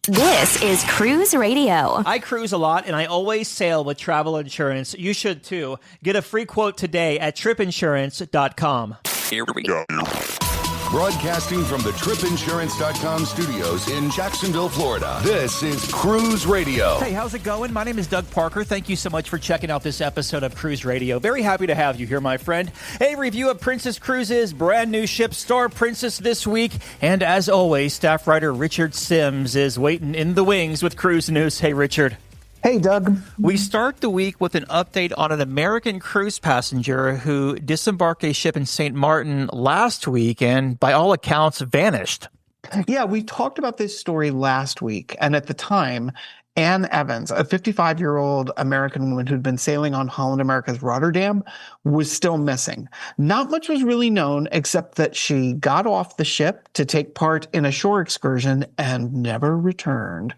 This is Cruise Radio. I cruise a lot, and I always sail with travel insurance. You should too. Get a free quote today at tripinsurance.com. Here we go. Broadcasting from the tripinsurance.com studios in Jacksonville, Florida. This is Cruise Radio. Hey, how's it going? My name is Doug Parker. Thank you so much for checking out this episode of Cruise Radio. Very happy to have you here, my friend. A review of Princess Cruises' brand new ship, Star Princess, this week. And as always, staff writer Richard Sims is waiting in the wings with cruise news. Hey, Richard. Hey, Doug. We start the week with an update on an American cruise passenger who disembarked a ship in St. Martin last week and, by all accounts, vanished. Yeah, we talked about this story last week. And at the time, Anne Evans, a 55-year-old American woman who'd been sailing on Holland America's Rotterdam, was still missing. Not much was really known except that she got off the ship to take part in a shore excursion and never returned.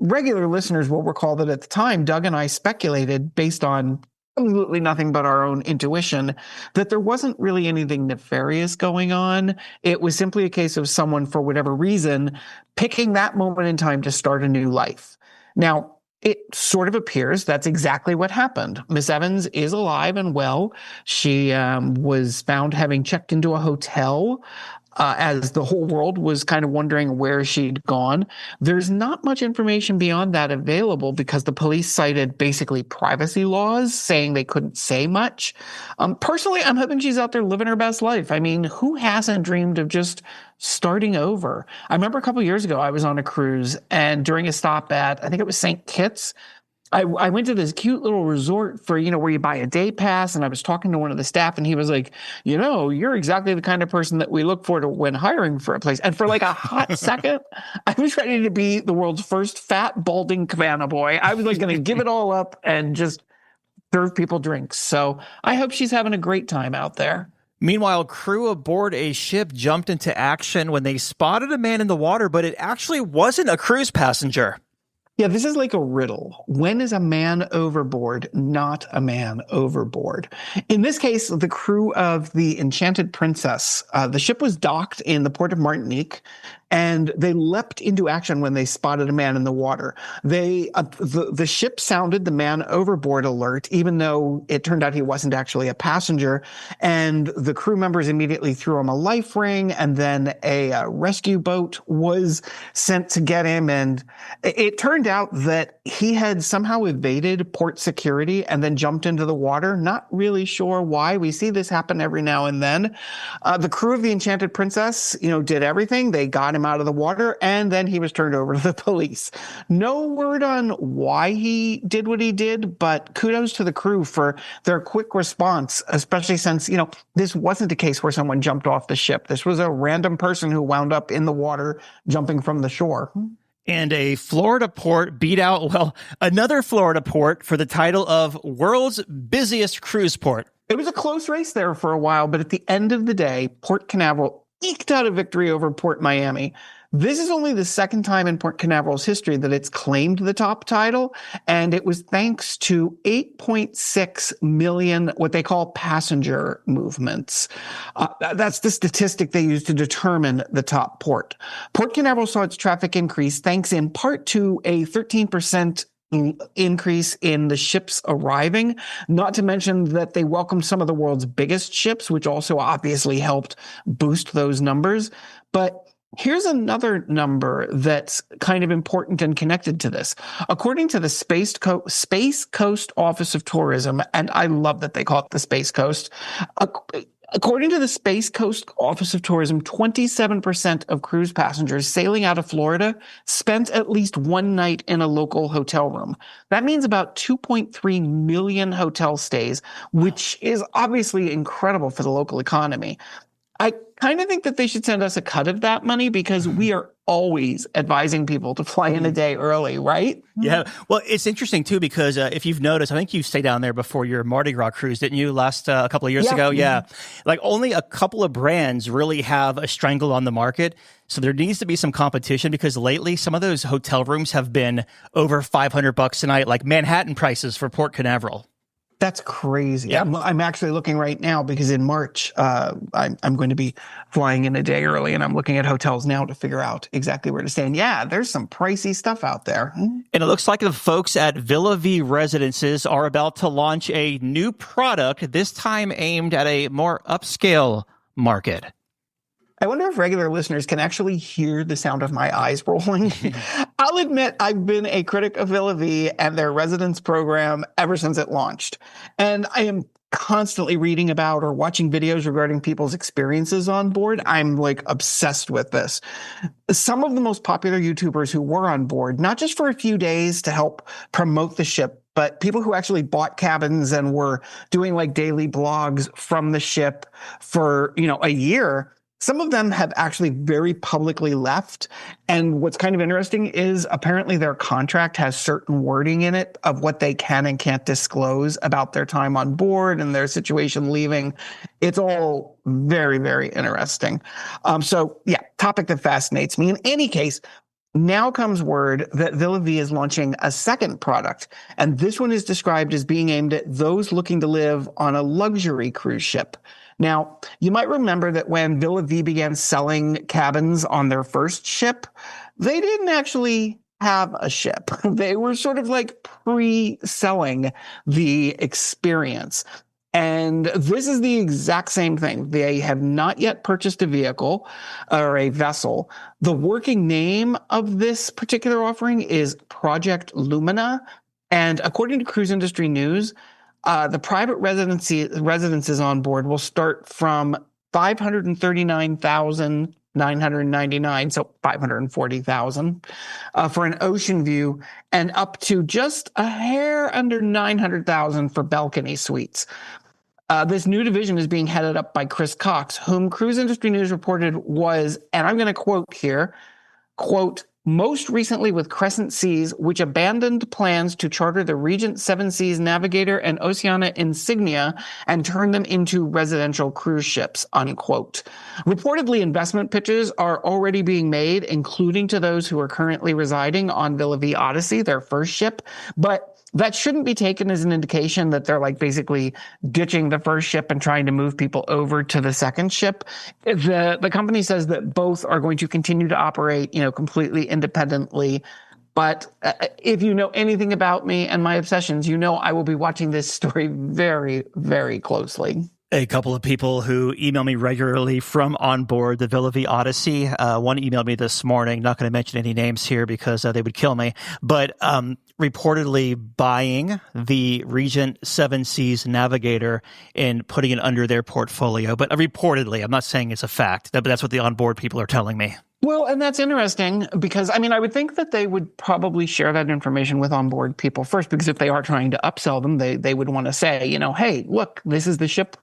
Regular listeners will recall that at the time, Doug and I speculated, based on absolutely nothing but our own intuition, that there wasn't really anything nefarious going on. It was simply a case of someone, for whatever reason, picking that moment in time to start a new life. Now, it sort of appears that's exactly what happened. Miss Evans is alive and well. She was found having checked into a hotel as the whole world was kind of wondering where she'd gone. There's not much information beyond that available because the police cited basically privacy laws saying they couldn't say much. Personally, I'm hoping she's out there living her best life. I mean, who hasn't dreamed of just starting over? I remember a couple of years ago, I was on a cruise, and during a stop at, I think it was St. Kitts, I went to this cute little resort for, where you buy a day pass, and I was talking to one of the staff, and he was like, you're exactly the kind of person that we look for when hiring for a place. And for like a hot second, I was ready to be the world's first fat, balding cabana boy. I was like going to give it all up and just serve people drinks. So I hope she's having a great time out there. Meanwhile, crew aboard a ship jumped into action when they spotted a man in the water, but it actually wasn't a cruise passenger. Yeah, this is like a riddle. When is a man overboard not a man overboard? In this case, the crew of the Enchanted Princess, the ship was docked in the port of Martinique, and they leapt into action when they spotted a man in the water. The ship sounded the man overboard alert, even though it turned out he wasn't actually a passenger. And the crew members immediately threw him a life ring, and then a rescue boat was sent to get him. And it turned out that he had somehow evaded port security and then jumped into the water. Not really sure why. We see this happen every now and then. The crew of the Enchanted Princess, did everything. They got him out of the water, and then he was turned over to the police. No word on why he did what he did, but kudos to the crew for their quick response, especially since, this wasn't a case where someone jumped off the ship. This was a random person who wound up in the water jumping from the shore. And a Florida port beat out, another Florida port for the title of world's busiest cruise port. It was a close race there for a while, but at the end of the day, Port Canaveral eked out a victory over Port Miami. This is only the second time in Port Canaveral's history that it's claimed the top title, and it was thanks to 8.6 million, what they call passenger movements. That's the statistic they use to determine the top port. Port Canaveral saw its traffic increase thanks in part to a 13% increase in the ships arriving, not to mention that they welcomed some of the world's biggest ships, which also obviously helped boost those numbers. But here's another number that's kind of important and connected to this. According to the Space Coast Office of Tourism, and I love that they call it the Space Coast, according to the Space Coast Office of Tourism, 27% of cruise passengers sailing out of Florida spent at least one night in a local hotel room. That means about 2.3 million hotel stays, which is obviously incredible for the local economy. I kind of think that they should send us a cut of that money because we are always advising people to fly in a day early, right? Yeah. Well, it's interesting, too, because if you've noticed, I think you stayed down there before your Mardi Gras cruise, didn't you, last a couple of years ago? Yeah. Like only a couple of brands really have a strangle on the market. So there needs to be some competition because lately some of those hotel rooms have been over $500 a night, like Manhattan prices for Port Canaveral. That's crazy. Yeah. I'm actually looking right now because in March, I'm going to be flying in a day early, and I'm looking at hotels now to figure out exactly where to stay. And yeah, there's some pricey stuff out there. And it looks like the folks at Villa V Residences are about to launch a new product, this time aimed at a more upscale market. I wonder if regular listeners can actually hear the sound of my eyes rolling. I'll admit I've been a critic of Villa V and their residence program ever since it launched. And I am constantly reading about or watching videos regarding people's experiences on board. I'm like obsessed with this. Some of the most popular YouTubers who were on board, not just for a few days to help promote the ship, but people who actually bought cabins and were doing like daily blogs from the ship for, a year. Some of them have actually very publicly left. And what's kind of interesting is apparently their contract has certain wording in it of what they can and can't disclose about their time on board and their situation leaving. It's all very, very interesting. Topic that fascinates me. In any case, now comes word that Villa V is launching a second product, and this one is described as being aimed at those looking to live on a luxury cruise ship. Now, you might remember that when Villa V began selling cabins on their first ship, they didn't actually have a ship. They were sort of like pre-selling the experience. And this is the exact same thing. They have not yet purchased a vehicle or a vessel. The working name of this particular offering is Project Lumina. And according to Cruise Industry News, the private residences on board will start from $539,999, so $540,000 for an ocean view, and up to just a hair under $900,000 for balcony suites. This new division is being headed up by Chris Cox, whom Cruise Industry News reported was, and I'm going to quote here, quote, most recently with Crescent Seas, which abandoned plans to charter the Regent Seven Seas Navigator and Oceania Insignia and turn them into residential cruise ships, unquote. Reportedly, investment pitches are already being made, including to those who are currently residing on Villa V Odyssey, their first ship, but that shouldn't be taken as an indication that they're like basically ditching the first ship and trying to move people over to the second ship. The company says that both are going to continue to operate, completely independently. But if you know anything about me and my obsessions, I will be watching this story very, very closely. A couple of people who email me regularly from on board the Villa V Odyssey. One emailed me this morning, not going to mention any names here because they would kill me, but reportedly buying the Regent Seven Seas Navigator and putting it under their portfolio. But reportedly, I'm not saying it's a fact, but that's what the onboard people are telling me. Well, and that's interesting because, I would think that they would probably share that information with onboard people first, because if they are trying to upsell them, they would want to say, hey, look, this is the ship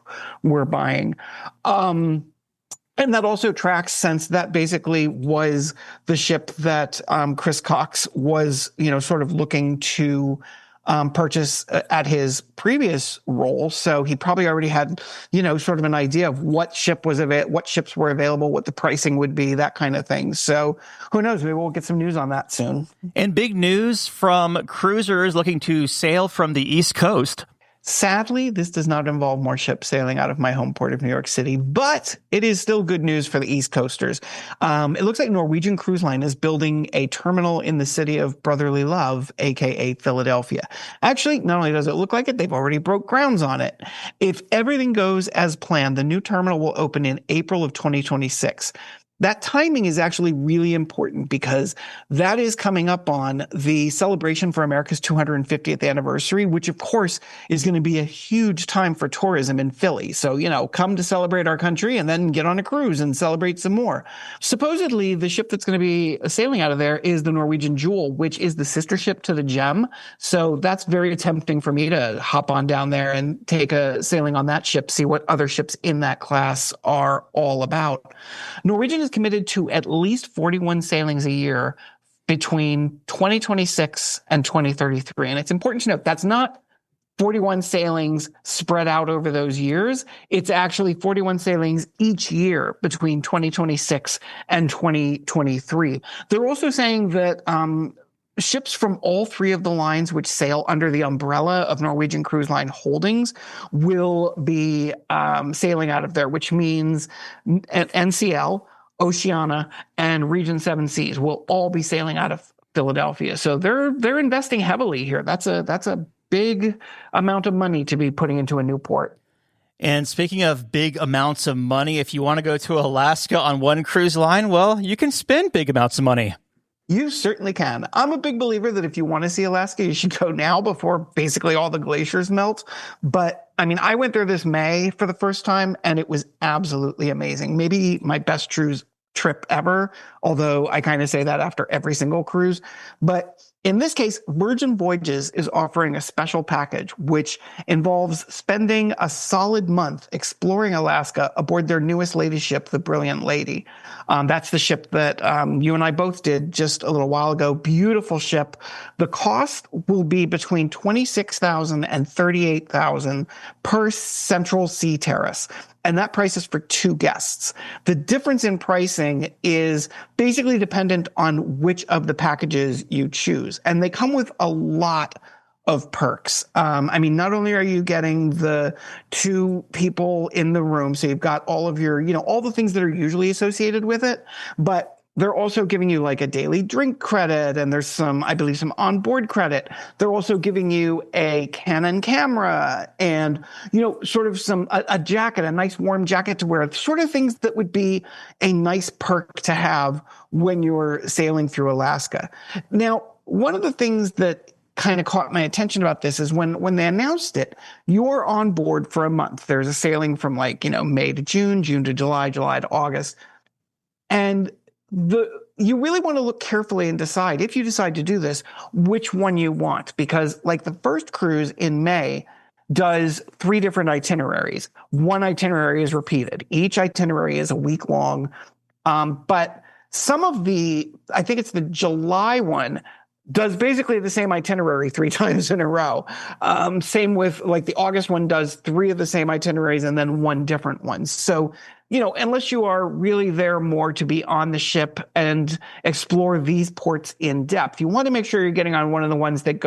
we're buying. And that also tracks, since that basically was the ship that Chris Cox was, sort of looking to purchase at his previous role. So he probably already had, sort of an idea of what ships were available, what the pricing would be, that kind of thing. So who knows? Maybe we'll get some news on that soon. And big news from cruisers looking to sail from the East Coast. Sadly, this does not involve more ships sailing out of my home port of New York City, but it is still good news for the East Coasters. It looks like Norwegian Cruise Line is building a terminal in the city of brotherly love, aka Philadelphia. Actually, not only does it look like it, they've already broke grounds on it. If everything goes as planned, the new terminal will open in April of 2026. That timing is actually really important because that is coming up on the celebration for America's 250th anniversary, which of course is going to be a huge time for tourism in Philly. So, come to celebrate our country and then get on a cruise and celebrate some more. Supposedly, the ship that's going to be sailing out of there is the Norwegian Jewel, which is the sister ship to the Gem. So that's very tempting for me to hop on down there and take a sailing on that ship, see what other ships in that class are all about. Norwegian is committed to at least 41 sailings a year between 2026 and 2033. And it's important to note that's not 41 sailings spread out over those years. It's actually 41 sailings each year between 2026 and 2023. They're also saying that ships from all three of the lines which sail under the umbrella of Norwegian Cruise Line Holdings will be sailing out of there, which means NCL, Oceania, and Region 7 Seas will all be sailing out of Philadelphia. So they're investing heavily here. That's a big amount of money to be putting into a new port. And speaking of big amounts of money, if you want to go to Alaska on one cruise line, well, you can spend big amounts of money. You certainly can. I'm a big believer that if you want to see Alaska, you should go now before basically all the glaciers melt. But I mean, I went there this May for the first time and it was absolutely amazing. Maybe my best cruise trip ever, although I kind of say that after every single cruise. But in this case, Virgin Voyages is offering a special package, which involves spending a solid month exploring Alaska aboard their newest latest ship, the Brilliant Lady. That's the ship that you and I both did just a little while ago. Beautiful ship. The cost will be between $26,000 and $38,000 per Central Sea Terrace. And that price is for 2 guests. The difference in pricing is basically dependent on which of the packages you choose. And they come with a lot of perks. I mean, not only are you getting the 2 people in the room, so you've got all of your, all the things that are usually associated with it, but they're also giving you like a daily drink credit, and there's I believe some onboard credit. They're also giving you a Canon camera and, sort of a jacket, a nice warm jacket to wear, sort of things that would be a nice perk to have when you're sailing through Alaska. Now, one of the things that kind of caught my attention about this is when they announced it, you're on board for a month. There's a sailing from May to June, June to July, July to August. And you really want to look carefully and decide, if you decide to do this, which one you want. Because the first cruise in May does 3 different itineraries. One itinerary is repeated. Each itinerary is a week long. But some of I think it's the July one, does basically the same itinerary 3 times in a row. Same with the August one does 3 of the same itineraries and then 1 different one. So, unless you are really there more to be on the ship and explore these ports in depth, you want to make sure you're getting on one of the ones that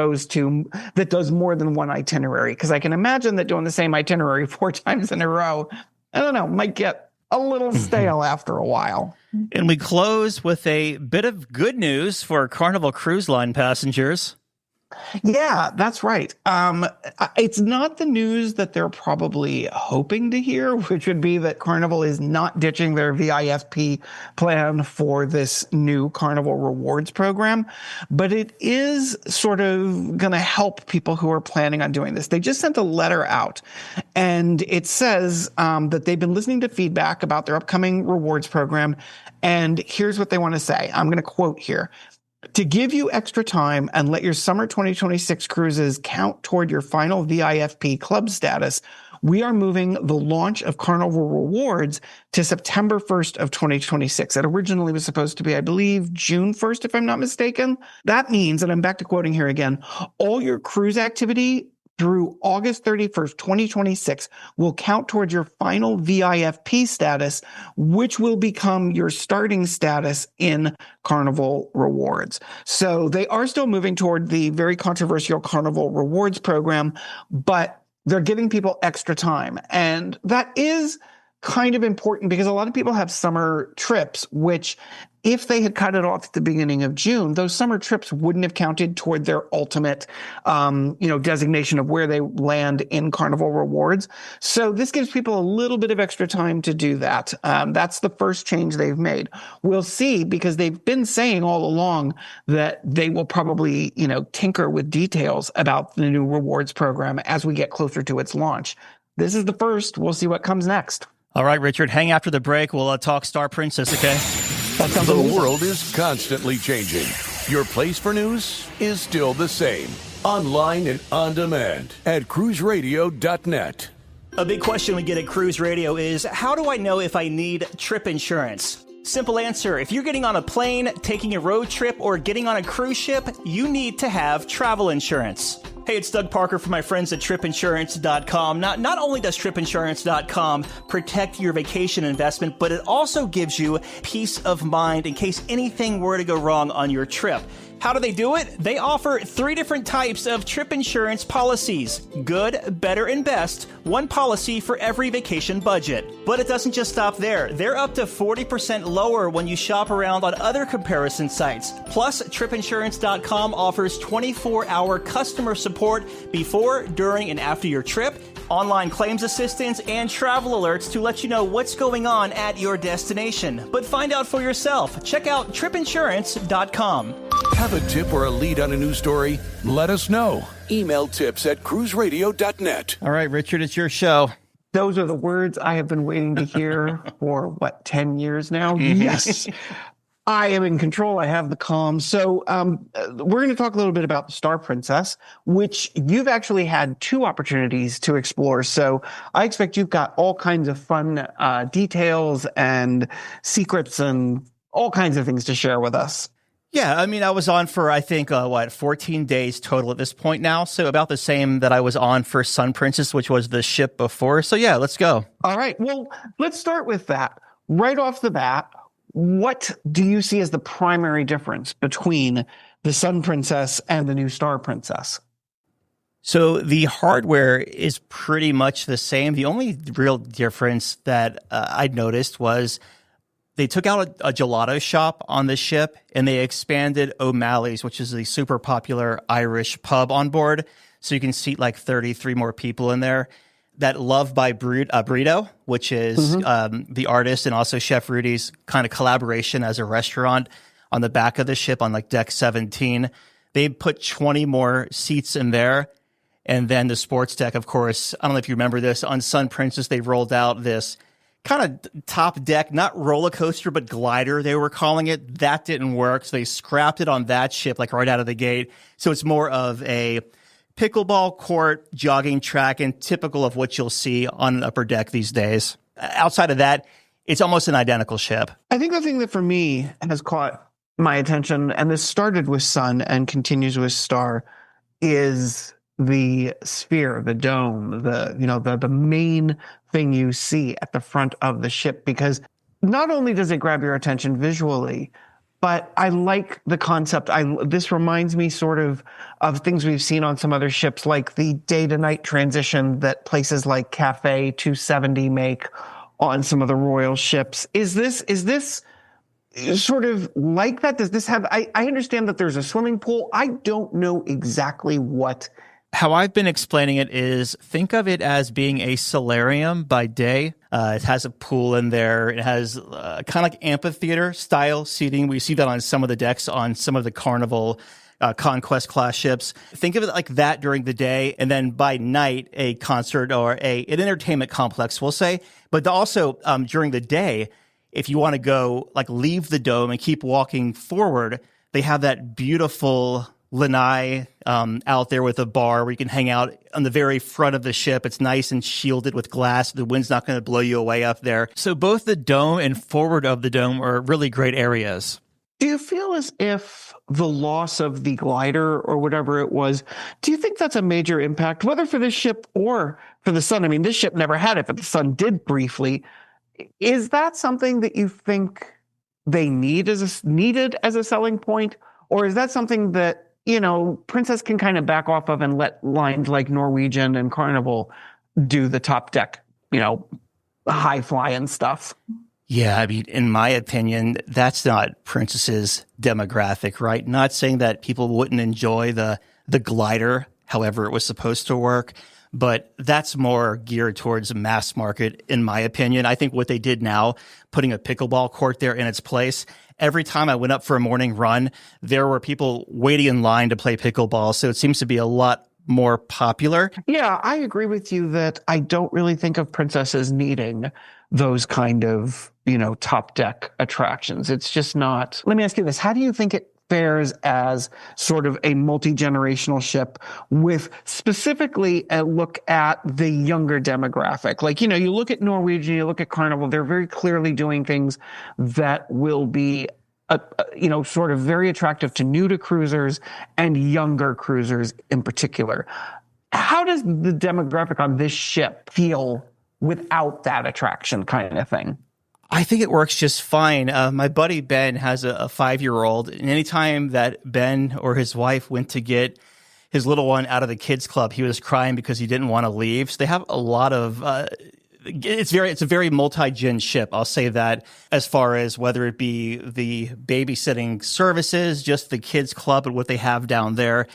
does more than 1 itinerary. Because I can imagine that doing the same itinerary 4 times in a row, I don't know, might get a little stale after a while. And we close with a bit of good news for Carnival Cruise Line passengers. Yeah, that's right. It's not the news that they're probably hoping to hear, which would be that Carnival is not ditching their VIFP plan for this new Carnival Rewards program, but it is sort of going to help people who are planning on doing this. They just sent a letter out, and it says that they've been listening to feedback about their upcoming rewards program, and here's what they want to say. I'm going to quote here. To give you extra time and let your summer 2026 cruises count toward your final VIFP club status, we are moving the launch of Carnival Rewards to September 1st of 2026. It originally was supposed to be, I believe, June 1st, if I'm not mistaken. That means, and I'm back to quoting here again, all your cruise activity through August 31st, 2026 will count towards your final VIFP status, which will become your starting status in Carnival Rewards. So they are still moving toward the very controversial Carnival Rewards program, but they're giving people extra time. And that is kind of important because a lot of people have summer trips, which if they had cut it off at the beginning of June, those summer trips wouldn't have counted toward their ultimate, designation of where they land in Carnival Rewards. So this gives people a little bit of extra time to do that. That's the first change they've made. We'll see, because they've been saying all along that they will probably, tinker with details about the new rewards program as we get closer to its launch. This is the first. We'll see what comes next. All right, Richard, hang after the break. We'll talk Star Princess, okay? The world is constantly changing. Your place for news is still the same. Online and on demand at cruiseradio.net. A big question we get at Cruise Radio is, how do I know if I need trip insurance? Simple answer. If you're getting on a plane, taking a road trip, or getting on a cruise ship, you need to have travel insurance. Hey, it's Doug Parker from my friends at tripinsurance.com. Not only does tripinsurance.com protect your vacation investment, but it also gives you peace of mind in case anything were to go wrong on your trip. How do they do it? They offer 3 different types of trip insurance policies. Good, better, and best. One policy for every vacation budget. But it doesn't just stop there. They're up to 40% lower when you shop around on other comparison sites. Plus, tripinsurance.com offers 24-hour customer support before, during, and after your trip, online claims assistance, and travel alerts to let you know what's going on at your destination. But find out for yourself. Check out tripinsurance.com. Have a tip or a lead on a news story? Let us know. Email tips@cruiseradio.net. All right, Richard, it's your show. Those are the words I have been waiting to hear for, 10 years now? Yes. I am in control. I have the comms. So we're going to talk a little bit about the Star Princess, which you've actually had 2 opportunities to explore. So I expect you've got all kinds of fun details and secrets and all kinds of things to share with us. Yeah, I mean, I was on for, I think, 14 days total at this point now. So about the same that I was on for Sun Princess, which was the ship before. So yeah, let's go. All right. Well, let's start with that. Right off the bat, what do you see as the primary difference between the Sun Princess and the new Star Princess? So the hardware is pretty much the same. The only real difference that I'd noticed was they took out a gelato shop on the ship and they expanded O'Malley's, which is the super popular Irish pub on board. So you can seat like 33 more people in there. That Love by Burrito, which is the artist and also Chef Rudy's kind of collaboration as a restaurant on the back of the ship on like deck 17. They put 20 more seats in there. And then the sports deck, of course, I don't know if you remember this, on Sun Princess, they rolled out this kind of top deck, not roller coaster, but glider, they were calling it. That didn't work. So they scrapped it on that ship, like right out of the gate. So it's more of a pickleball court, jogging track, and typical of what you'll see on an upper deck these days. Outside of that, it's almost an identical ship. I think the thing that for me has caught my attention, and this started with Sun and continues with Star, is the sphere, the dome, the main thing you see at the front of the ship, because not only does it grab your attention visually, but I like the concept. This reminds me sort of things we've seen on some other ships, like the day to night transition that places like Cafe 270 make on some of the Royal ships. Is this sort of like that? Does this have, I understand that there's a swimming pool. I don't know exactly what. How I've been explaining it is, think of it as being a solarium by day. It has a pool in there. It has kind of like amphitheater style seating. We see that on some of the decks on some of the Carnival Conquest class ships. Think of it like that during the day, and then by night, a concert or an entertainment complex, we'll say. But also during the day, if you want to go like leave the dome and keep walking forward, they have that beautiful lanai out there with a bar where you can hang out on the very front of the ship. It's nice and shielded with glass. The wind's not going to blow you away up there. So both the dome and forward of the dome are really great areas. Do you feel as if the loss of the glider or whatever it was, do you think that's a major impact, whether for this ship or for the Sun? I mean, this ship never had it, but the Sun did briefly. Is that something that you think they needed as a selling point? Or is that something that, Princess can kind of back off of and let lines like Norwegian and Carnival do the top deck, high flying stuff? Yeah, I mean, in my opinion, that's not Princess's demographic, right? Not saying that people wouldn't enjoy the glider, however it was supposed to work, but that's more geared towards mass market, in my opinion. I think what they did now, putting a pickleball court there in its place, every time I went up for a morning run, there were people waiting in line to play pickleball. So it seems to be a lot more popular. Yeah, I agree with you that I don't really think of Princess as needing those kind of, top deck attractions. It's just not. Let me ask you this. How do you think it fares as sort of a multi-generational ship with specifically a look at the younger demographic? Like, you look at Norwegian, you look at Carnival, they're very clearly doing things that will be sort of very attractive to new to cruisers and younger cruisers in particular. How does the demographic on this ship feel without that attraction kind of thing? I think it works just fine. My buddy Ben has a 5-year-old, and anytime that Ben or his wife went to get his little one out of the kids club, he was crying because he didn't want to leave. So they have a lot of it's a very multi-gen ship. I'll say that, as far as whether it be the babysitting services, just the kids club and what they have down there,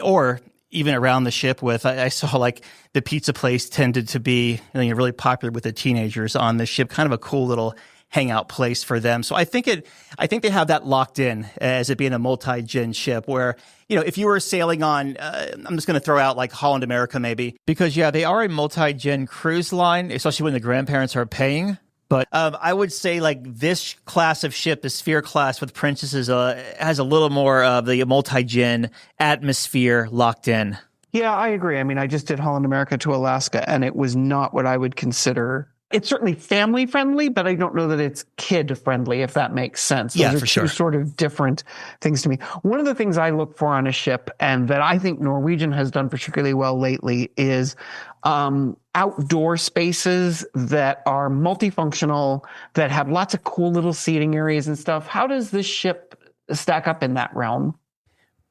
or even around the ship with, I saw like the pizza place tended to be really popular with the teenagers on the ship, kind of a cool little hangout place for them. So I think they have that locked in as it being a multi-gen ship where, if you were sailing on, I'm just going to throw out like Holland America maybe, because they are a multi-gen cruise line, especially when the grandparents are paying. But I would say like this class of ship, the Sphere class with Princesses, has a little more of the multi-gen atmosphere locked in. Yeah, I agree. I mean, I just did Holland America to Alaska, and it was not what I would consider. It's certainly family friendly, but I don't know that it's kid friendly, if that makes sense. Those yeah, are for two sure. Sort of different things to me. One of the things I look for on a ship, and that I think Norwegian has done particularly well lately, is outdoor spaces that are multifunctional, that have lots of cool little seating areas and stuff. How does this ship stack up in that realm?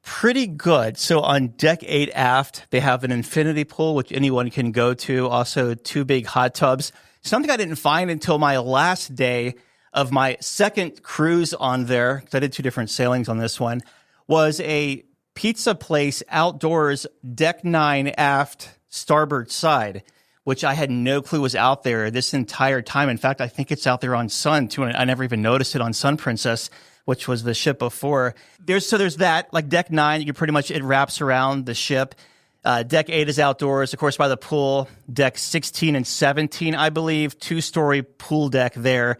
Pretty good. So on deck 8 aft, they have an infinity pool, which anyone can go to. Also 2 big hot tubs. Something I didn't find until my last day of my second cruise on there, because I did 2 different sailings on this one, was a pizza place outdoors, deck 9 aft, starboard side, which I had no clue was out there this entire time. In fact, I think it's out there on Sun too, and I never even noticed it on Sun Princess, which was the ship before. There's that, like deck 9, it wraps around the ship. Deck 8 is outdoors, of course, by the pool. Deck 16 and 17, I believe, 2-story pool deck there.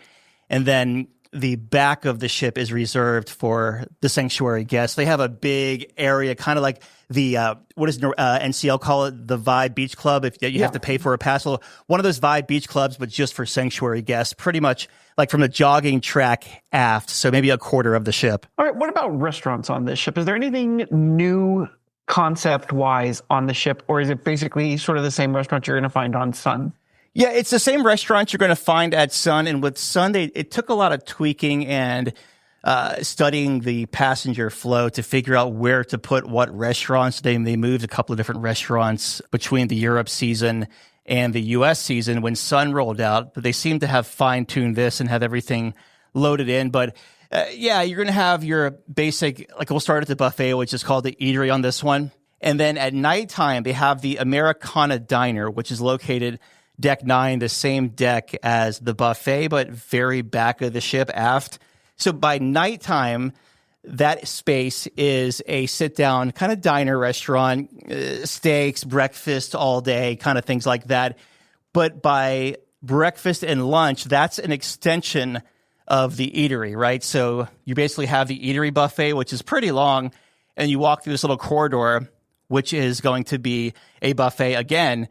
And then the back of the ship is reserved for the sanctuary guests. They have a big area, kind of like the, what does NCL call it? The Vibe Beach Club. If you have to pay for a pass. One of those Vibe Beach Clubs, but just for sanctuary guests, pretty much like from the jogging track aft. So maybe a quarter of the ship. All right. What about restaurants on this ship? Is there anything new concept-wise on the ship, or is it basically sort of the same restaurant you're going to find on Sun? Yeah, it's the same restaurant you're going to find at Sun. And with Sun, it took a lot of tweaking and studying the passenger flow to figure out where to put what restaurants. They moved a couple of different restaurants between the Europe season and the U.S. season when Sun rolled out. But they seem to have fine-tuned this and have everything loaded in. But you're going to have your basic, like we'll start at the buffet, which is called the Eatery on this one. And then at nighttime, they have the Americana Diner, which is located deck 9, the same deck as the buffet, but very back of the ship aft. So by nighttime, that space is a sit-down kind of diner restaurant, steaks, breakfast all day, kind of things like that. But by breakfast and lunch, that's an extension of the Eatery, right? So you basically have the Eatery buffet, which is pretty long, and you walk through this little corridor, which is going to be a buffet again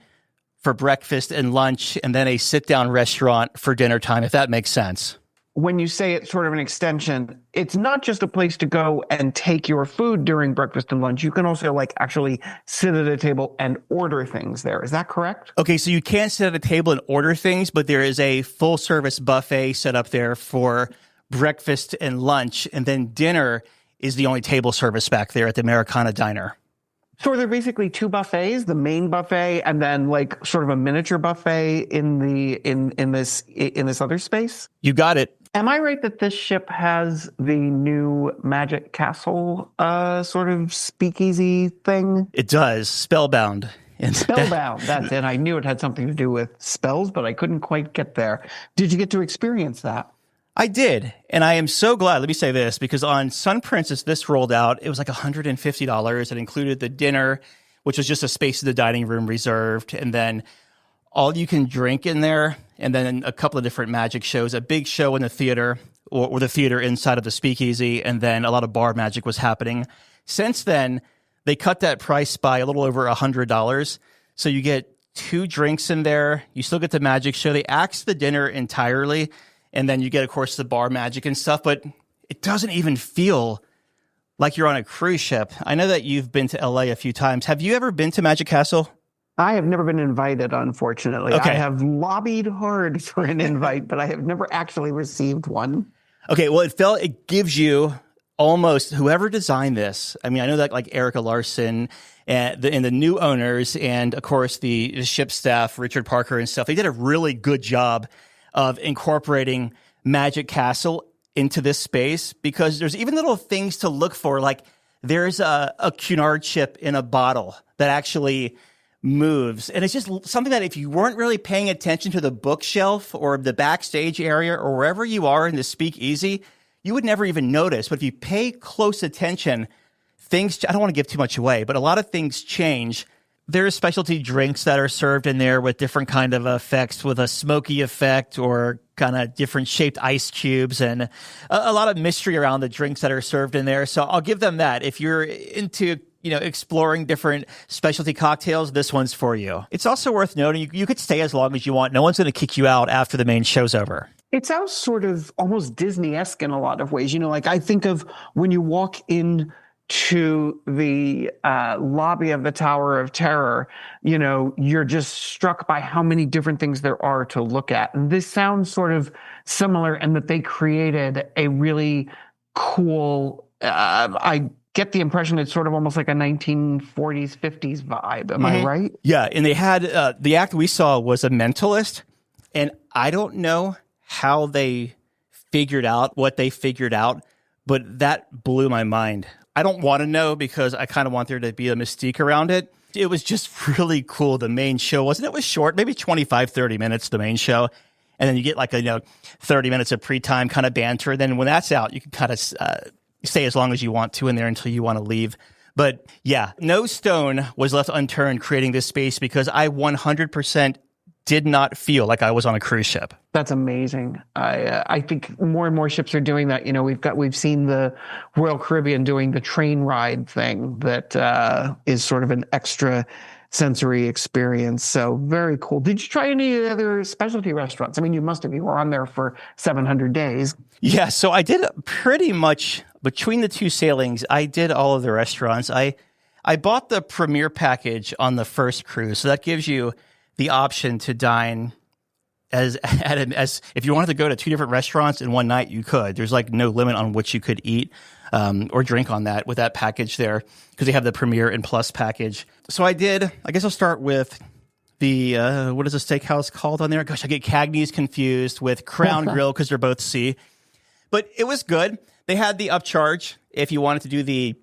for breakfast and lunch, and then a sit-down restaurant for dinner time, if that makes sense. When you say it's sort of an extension, it's not just a place to go and take your food during breakfast and lunch. You can also actually sit at a table and order things there. Is that correct? Okay, so you can't sit at a table and order things, but there is a full-service buffet set up there for breakfast and lunch, and then dinner is the only table service back there at the Americana Diner. So are there basically 2 buffets, the main buffet and then sort of a miniature buffet in this other space? You got it. Am I right that this ship has the new Magic Castle sort of speakeasy thing? It does. Spellbound. Spellbound, that's it. I knew it had something to do with spells, but I couldn't quite get there. Did you get to experience that? I did, and I am so glad. Let me say this, because on Sun Princess, this rolled out. It was like $150. It included the dinner, which was just a space in the dining room reserved, and then all you can drink in there, and then a couple of different magic shows, a big show in the theater, or the theater inside of the speakeasy, and then a lot of bar magic was happening. Since then, they cut that price by a little over $100, so you get 2 drinks in there. You still get the magic show. They axe the dinner entirely, and then you get, of course, the bar magic and stuff, but it doesn't even feel like you're on a cruise ship. I know that you've been to LA a few times. Have you ever been to Magic Castle? I have never been invited, unfortunately. Okay. I have lobbied hard for an invite, but I have never actually received one. Okay, well, it gives you almost whoever designed this. I mean, I know that like Erica Larson and the new owners, and of course the ship staff, Richard Parker and stuff. They did a really good job of incorporating Magic Castle into this space, because there's even little things to look for, like there's a Cunard ship in a bottle that actually moves. And it's just something that if you weren't really paying attention to the bookshelf or the backstage area or wherever you are in the speakeasy, you would never even notice. But if you pay close attention, things, I don't want to give too much away, but a lot of things change. There's specialty drinks that are served in there with different kind of effects, with a smoky effect or kind of different shaped ice cubes, and a lot of mystery around the drinks that are served in there. So I'll give them that. If you're into exploring different specialty cocktails, this one's for you. It's also worth noting you could stay as long as you want. No one's going to kick you out after the main show's over. It sounds sort of almost Disney-esque in a lot of ways. Like I think of when you walk in to the lobby of the Tower of Terror, you're just struck by how many different things there are to look at. And this sounds sort of similar in that they created a really cool, I get the impression it's sort of almost like a 1940s, 50s vibe. Am I right? Yeah, and they had, the act we saw was a mentalist, and I don't know how they figured out what they figured out, but that blew my mind. I don't want to know because I kind of want there to be a mystique around it. It was just really cool. The main show wasn't. It was short, maybe 25, 30 minutes, the main show. And then you get like 30 minutes of pre-time kind of banter. Then when that's out, you can kind of stay as long as you want to in there until you want to leave. But yeah, no stone was left unturned creating this space, because I 100% did not feel like I was on a cruise ship. That's amazing. I think more and more ships are doing that. We've seen the Royal Caribbean doing the train ride thing that is sort of an extra sensory experience. So very cool. Did you try any other specialty restaurants? I mean, you must have. You were on there for 700 days. Yeah, so I did pretty much between the two sailings. I did all of the restaurants. I bought the premier package on the first cruise, so that gives you the option to dine as if you wanted to go to two different restaurants in one night, you could. There's like no limit on what you could eat or drink on that with that package there, because they have the Premier and Plus package. So I guess I'll start with the, what is the steakhouse called on there? Gosh, I get Cagney's confused with Crown Grill because they're both C. But it was good. They had the upcharge if you wanted to do the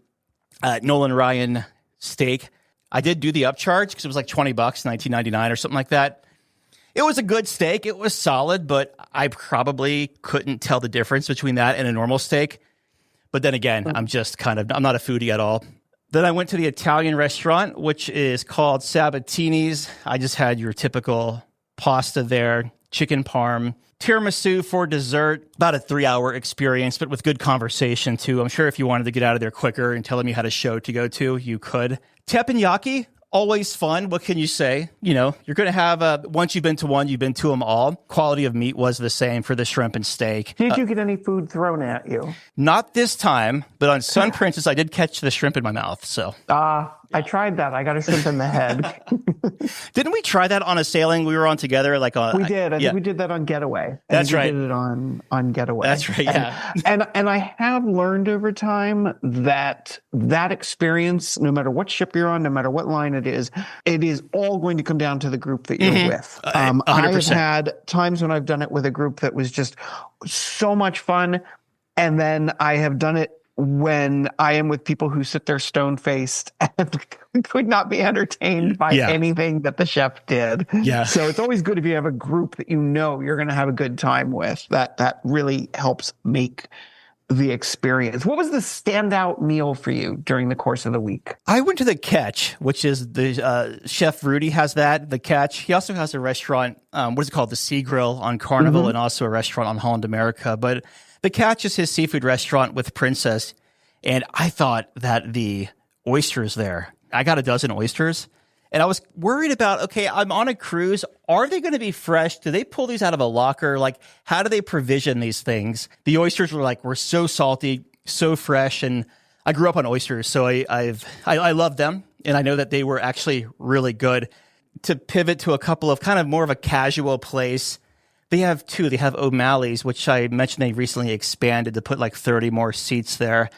Nolan Ryan steak. I did do the upcharge because it was like $20, $19.99 or something like that. It was a good steak. It was solid, but I probably couldn't tell the difference between that and a normal steak. But then again, I'm not a foodie at all. Then I went to the Italian restaurant, which is called Sabatini's. I just had your typical pasta there, chicken parm, tiramisu for dessert. About a 3-hour experience, but with good conversation too. I'm sure if you wanted to get out of there quicker and tell them you had a show to go to, you could. Teppanyaki, always fun. What can you say? You're going to have, once you've been to one, you've been to them all. Quality of meat was the same for the shrimp and steak. Did you get any food thrown at you? Not this time, but on Sun Princess, I did catch the shrimp in my mouth. So I tried that. I got a shrimp in the head. Didn't we try that on a sailing we were on together? We did. I think we did that on Getaway. That's right. We did it on Getaway. That's right, yeah. And I have learned over time that experience, no matter what ship you're on, no matter what line it is all going to come down to the group that you're with. 100%. I've had times when I've done it with a group that was just so much fun, and then I have done it when I am with people who sit there stone-faced and could not be entertained by anything that the chef did. Yeah. So it's always good if you have a group that you're going to have a good time with. That really helps make the experience. What was the standout meal for you during the course of the week? I went to the Catch, which is the Chef Rudy has that, the Catch. He also has a restaurant, what is it called? The Sea Grill on Carnival, and also a restaurant on Holland America. But the Catch is his seafood restaurant with Princess. And I thought that the oysters there, I got a dozen oysters. And I was worried about, okay, I'm on a cruise. Are they going to be fresh? Do they pull these out of a locker? Like, how do they provision these things? The oysters were so salty, so fresh. And I grew up on oysters, so I love them. And I know that they were actually really good. to pivot to a couple of kind of more of a casual place, they have two. They have O'Malley's, which I mentioned they recently expanded to put like 30 more seats there.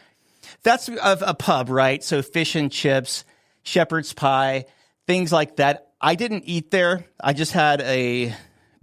That's a pub, right? So fish and chips, shepherd's pie, things like that. I didn't eat there. I just had a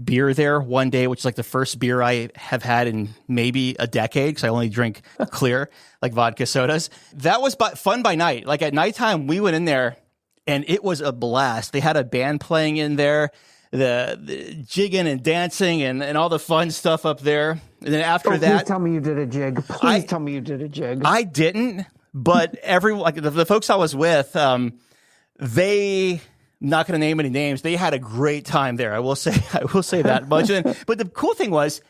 beer there one day, which is like the first beer I have had in maybe a decade because I only drink clear, like vodka sodas. That was fun by night. Like at nighttime, we went in there and it was a blast. They had a band playing in there, the jigging and dancing and all the fun stuff up there. And then after that, please tell me you did a jig. Please tell me you did a jig. I didn't, but everyone, like the folks I was with, they. Not going to name any names. They had a great time there. I will say that much. But the cool thing was,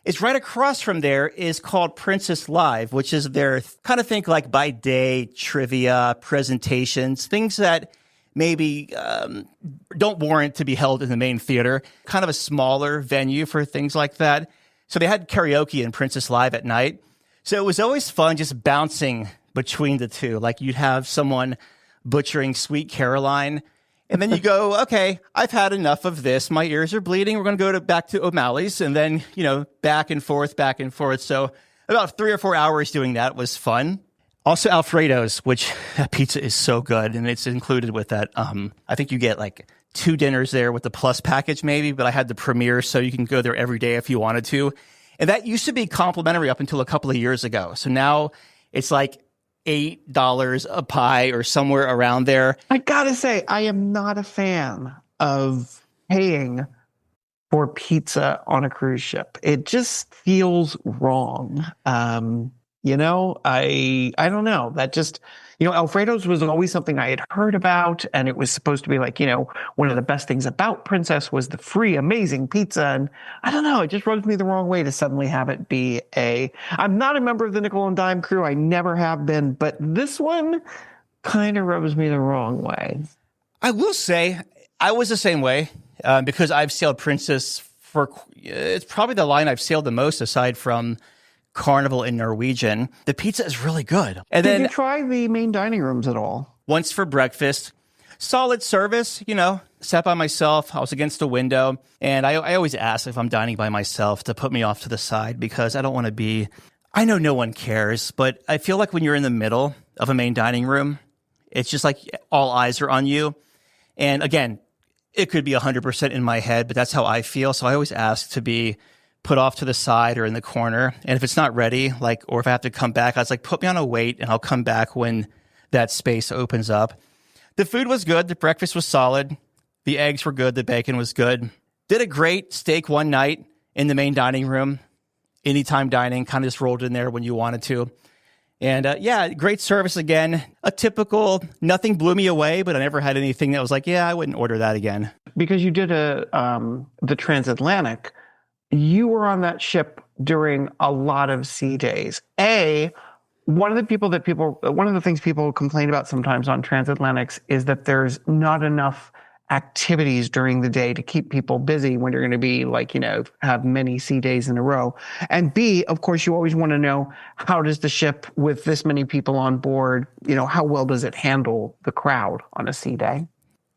is right across from there is called Princess Live, which is their kind of think like by day trivia presentations, things that maybe don't warrant to be held in the main theater. Kind of a smaller venue for things like that. So they had karaoke in Princess Live at night. So it was always fun just bouncing between the two. Like you'd have someone butchering Sweet Caroline. And then you go, okay, I've had enough of this. My ears are bleeding. We're going to go back to O'Malley's and then, back and forth. So about 3 or 4 hours doing that was fun. Also Alfredo's, which that pizza is so good. And it's included with that. I think you get like 2 dinners there with the plus package maybe, but I had the premiere so you can go there every day if you wanted to. And that used to be complimentary up until a couple of years ago. So now it's like $8 a pie or somewhere around there. I gotta say, I am not a fan of paying for pizza on a cruise ship. It just feels wrong. I don't know. That just, Alfredo's was always something I had heard about, and it was supposed to be like, one of the best things about Princess was the free, amazing pizza. And I don't know, it just rubs me the wrong way to suddenly have it be I'm not a member of the Nickel and Dime crew. I never have been, but this one kind of rubs me the wrong way. I will say I was the same way because I've sailed Princess it's probably the line I've sailed the most aside from Carnival in Norwegian. The pizza is really good. And Did you try the main dining rooms at all? Once for breakfast. Solid service, sat by myself. I was against a window. And I always ask if I'm dining by myself to put me off to the side because I don't want to be, I know no one cares, but I feel like when you're in the middle of a main dining room, it's just like all eyes are on you. And again, it could be 100% in my head, but that's how I feel. So I always ask to be put off to the side or in the corner. And if it's not ready, or if I have to come back, I was like, put me on a wait and I'll come back when that space opens up. The food was good. The breakfast was solid. The eggs were good. The bacon was good. Did a great steak one night in the main dining room. Anytime dining, kind of just rolled in there when you wanted to. And great service again. A typical, nothing blew me away, but I never had anything that was like, I wouldn't order that again. Because you did the transatlantic, you were on that ship during a lot of sea days. One of the things people complain about sometimes on transatlantics is that there's not enough activities during the day to keep people busy when you're going to be have many sea days in a row. And B, of course, you always want to know, how does the ship with this many people on board, how well does it handle the crowd on a sea day?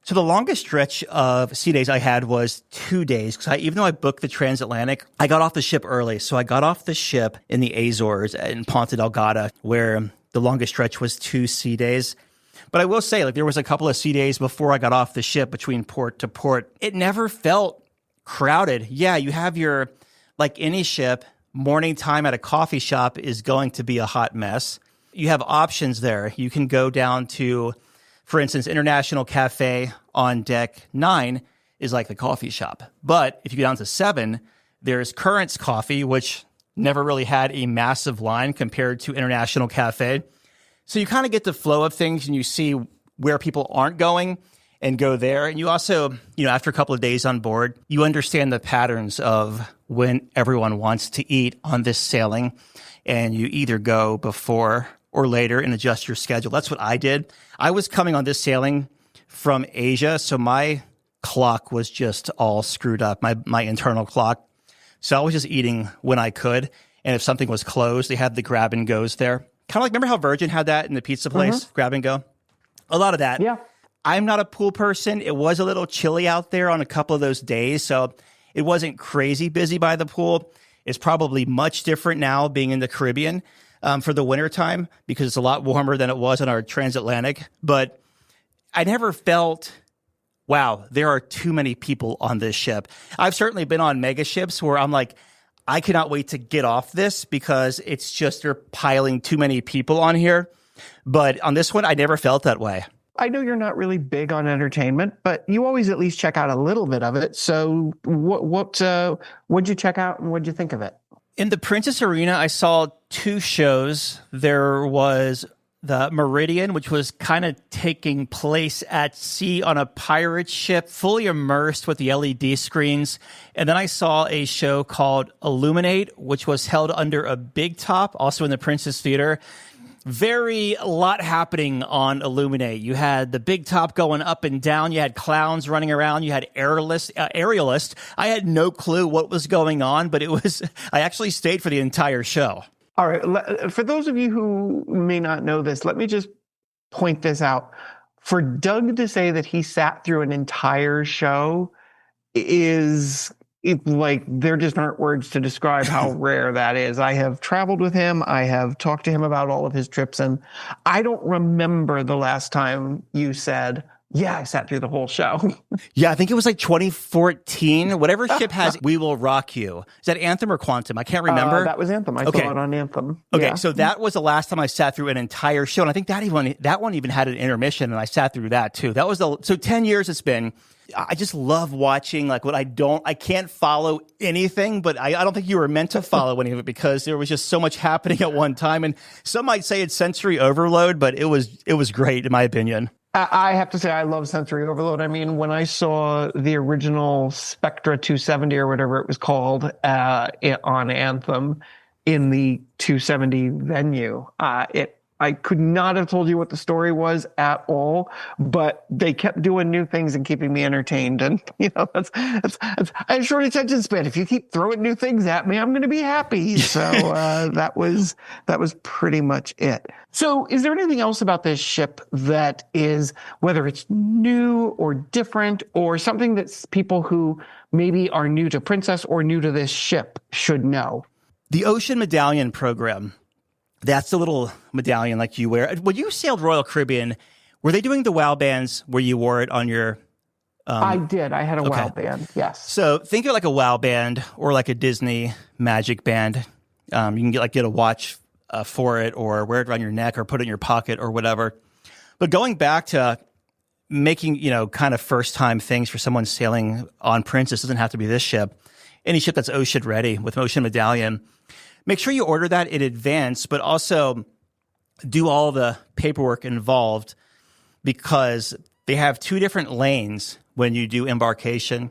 So the longest stretch of sea days I had was 2 days because even though I booked the transatlantic, I got off the ship early. So I got off the ship in the Azores in Ponta Delgada, where the longest stretch was 2 sea days. But I will say, there was a couple of sea days before I got off the ship between port to port. It never felt crowded. Yeah, you have your, like any ship, morning time at a coffee shop is going to be a hot mess. You have options there. You can go down to, for instance, International Cafe on deck 9 is like the coffee shop. But if you go down to 7, there's Currents Coffee, which never really had a massive line compared to International Cafe. So you kind of get the flow of things and you see where people aren't going and go there. And you also, after a couple of days on board, you understand the patterns of when everyone wants to eat on this sailing. And you either go before or later and adjust your schedule. That's what I did. I was coming on this sailing from Asia, so my clock was just all screwed up, my internal clock. So I was just eating when I could. And if something was closed, they had the grab and goes there. Kind of like, remember how Virgin had that in the pizza place, grab and go? A lot of that. Yeah. I'm not a pool person. It was a little chilly out there on a couple of those days, so it wasn't crazy busy by the pool. It's probably much different now being in the Caribbean for the wintertime because it's a lot warmer than it was on our transatlantic. But I never felt, wow, there are too many people on this ship. I've certainly been on mega ships where I'm like, I cannot wait to get off this because it's just they're piling too many people on here. But on this one, I never felt that way. I know you're not really big on entertainment, but you always at least check out a little bit of it. So what'd you check out and what'd you think of it? In the Princess Arena, I saw 2 shows. There was the Meridian, which was kind of taking place at sea on a pirate ship, fully immersed with the LED screens. And then I saw a show called Illuminate, which was held under a big top, also in the Princess Theater. A lot happening on Illuminate. You had the big top going up and down. You had clowns running around. You had aerialists. I had no clue what was going on, but I actually stayed for the entire show. All right. For those of you who may not know this, let me just point this out. For Doug to say that he sat through an entire show there just aren't words to describe how rare that is. I have traveled with him. I have talked to him about all of his trips, and I don't remember the last time you said, yeah, I sat through the whole show. Yeah, I think it was like 2014. Whatever ship has We Will Rock You. Is that Anthem or Quantum? I can't remember. That was Anthem. I saw it on Anthem. Okay, yeah. So that was the last time I sat through an entire show, and I think that one even had an intermission, and I sat through that too. So 10 years it's been. I just love watching I can't follow anything, but I don't think you were meant to follow any of it because there was just so much happening at one time. And some might say it's sensory overload, but it was great in my opinion. I have to say I love sensory overload. I mean, when I saw the original Spectra 270 or whatever it was called on Anthem in the 270 venue, I could not have told you what the story was at all, but they kept doing new things and keeping me entertained. And, that's I have short attention span. If you keep throwing new things at me, I'm going to be happy. So that was pretty much it. So is there anything else about this ship that is, whether it's new or different or something that people who maybe are new to Princess or new to this ship should know? The Ocean Medallion program. That's the little medallion like you wear. When you sailed Royal Caribbean, were they doing the WOW bands where you wore it on your... I did. I had a WOW band, yes. So think of it like a WOW band or like a Disney Magic band. You can get a watch for it or wear it around your neck or put it in your pocket or whatever. But going back to making, kind of first-time things for someone sailing on Princess, doesn't have to be this ship. Any ship that's ocean ready with an Ocean Medallion, make sure you order that in advance, but also do all the paperwork involved because they have 2 different lanes when you do embarkation.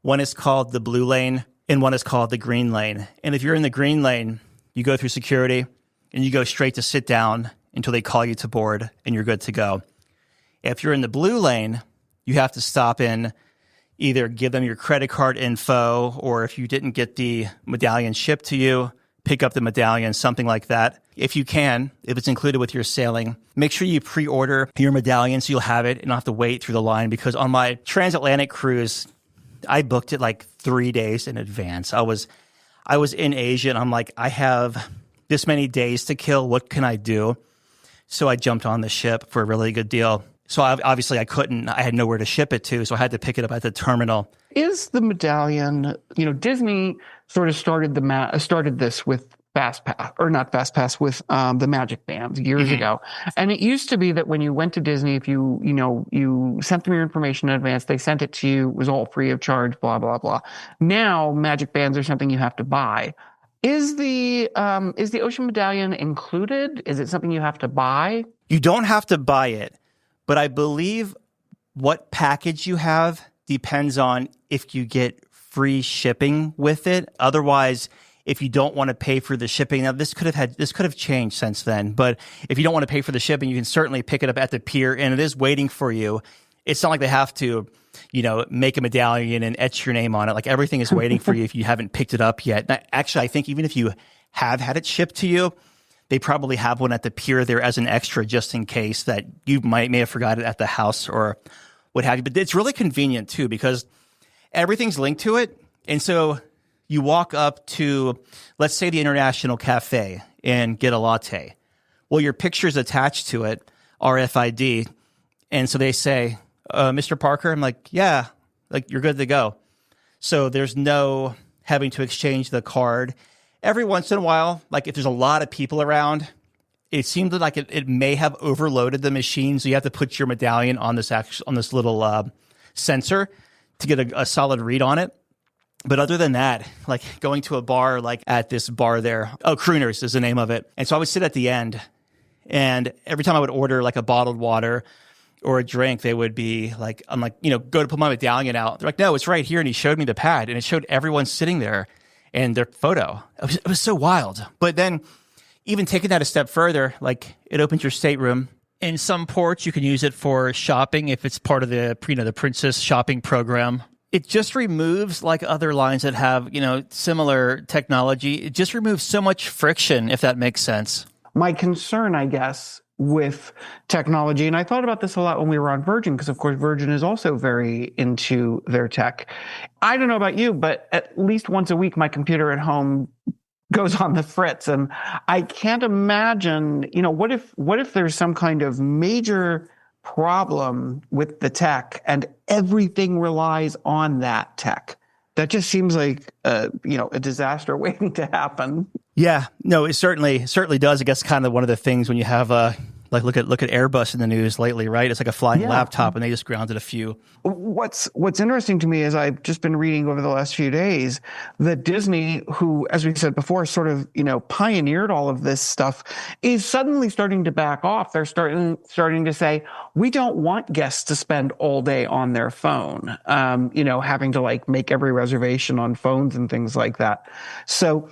One is called the blue lane and one is called the green lane. And if you're in the green lane, you go through security and you go straight to sit down until they call you to board and you're good to go. If you're in the blue lane, you have to stop in, either give them your credit card info, or if you didn't get the medallion shipped to you, pick up the medallion, something like that. If you can, if it's included with your sailing, make sure you pre-order your medallion so you'll have it and not have to wait through the line, because on my transatlantic cruise, I booked it like 3 days in advance. I was in Asia and I'm like, I have this many days to kill. What can I do? So I jumped on the ship for a really good deal. So obviously I had nowhere to ship it to, so I had to pick it up at the terminal. Is the medallion, Disney sort of started this with FastPass, or not FastPass, with the Magic Bands years ago. And it used to be that when you went to Disney, if you sent them your information in advance, they sent it to you, it was all free of charge, blah, blah, blah. Now Magic Bands are something you have to buy. Is the Ocean Medallion included? Is it something you have to buy? You don't have to buy it, but I believe what package you have depends on if you get free shipping with it. Otherwise, if you don't want to pay for the shipping, now this could have changed since then, but if you don't want to pay for the shipping, you can certainly pick it up at the pier and it is waiting for you. It's not like they have to, make a medallion and etch your name on it. Like everything is waiting for you if you haven't picked it up yet. Actually, I think even if you have had it shipped to you, they probably have one at the pier there as an extra just in case that you may have forgot it at the house or what have you. But it's really convenient too because everything's linked to it. And so you walk up to, let's say, the International Cafe and get a latte. Well, your picture's attached to it, RFID. And so they say, Mr. Parker? I'm like, yeah, like you're good to go. So there's no having to exchange the card. Every once in a while, like if there's a lot of people around, it seemed like it may have overloaded the machine. So you have to put your medallion on this little sensor to get a solid read on it. But other than that, like going to a bar, like at this bar there, Crooners is the name of it. And so I would sit at the end, and every time I would order like a bottled water or a drink, they would be like, I'm like, go to put my medallion out. They're like, no, it's right here. And he showed me the pad, and it showed everyone sitting there and their photo. It was so wild. But then even taking that a step further, like it opens your stateroom. In some ports, you can use it for shopping if it's part of the Princess shopping program. It just removes, like other lines that have, similar technology, it just removes so much friction, if that makes sense. My concern, I guess, with technology, and I thought about this a lot when we were on Virgin, because of course Virgin is also very into their tech. I don't know about you, but at least once a week, my computer at home goes on the fritz, and I can't imagine, what if there's some kind of major problem with the tech and everything relies on that tech? That just seems like a disaster waiting to happen. Yeah, no, it certainly does. I guess kind of one of the things when you have look at Airbus in the news lately, right? It's like a flying laptop, and they just grounded a few. What's interesting to me is I've just been reading over the last few days that Disney, who, as we said before, sort of pioneered all of this stuff, is suddenly starting to back off. They're starting to say, we don't want guests to spend all day on their phone, having to like make every reservation on phones and things like that. So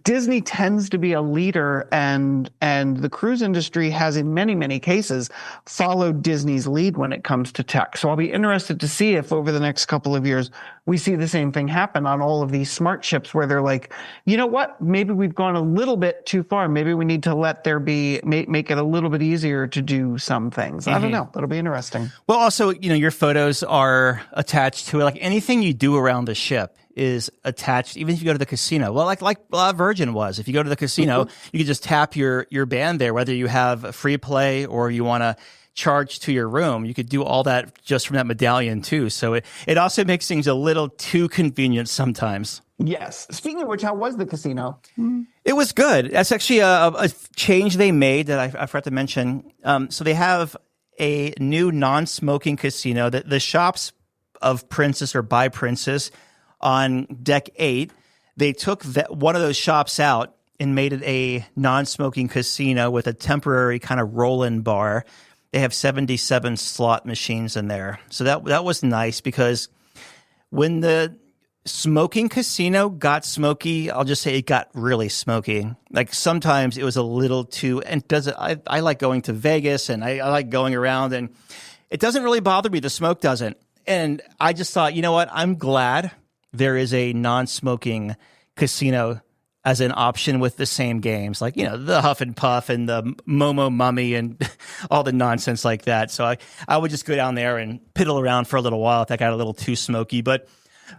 Disney tends to be a leader, and the cruise industry has in many, many cases followed Disney's lead when it comes to tech. So I'll be interested to see if over the next couple of years we see the same thing happen on all of these smart ships where they're like, you know what, maybe we've gone a little bit too far. Maybe we need to make it a little bit easier to do some things. Mm-hmm. I don't know. That'll be interesting. Well, also, your photos are attached to it. Like anything you do around the ship is attached, even if you go to the casino. Well, like Virgin was. If you go to the casino, you can just tap your band there, whether you have free play or you want to charge to your room. You could do all that just from that medallion too. So it also makes things a little too convenient sometimes. Yes. Speaking of which, how was the casino? It was good. That's actually a change they made that I forgot to mention. So they have a new non-smoking casino. The shops of Princess or by Princess on deck 8, they took one of those shops out and made it a non-smoking casino with a temporary kind of roll-in bar. They have 77 slot machines in there. So that was nice because when the smoking casino got smoky, I'll just say it got really smoky. Like sometimes it was a little too, and I like going to Vegas and I like going around, and it doesn't really bother me. The smoke doesn't. And I just thought, you know what? I'm glad there is a non-smoking casino as an option with the same games, like, the Huff and Puff and the Momo Mummy and all the nonsense like that. So I would just go down there and piddle around for a little while if that got a little too smoky. But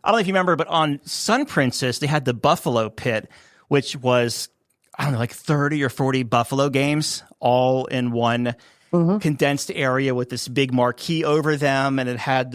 I don't know if you remember, but on Sun Princess, they had the Buffalo Pit, which was, I don't know, like 30 or 40 Buffalo games all in one condensed area with this big marquee over them. And it had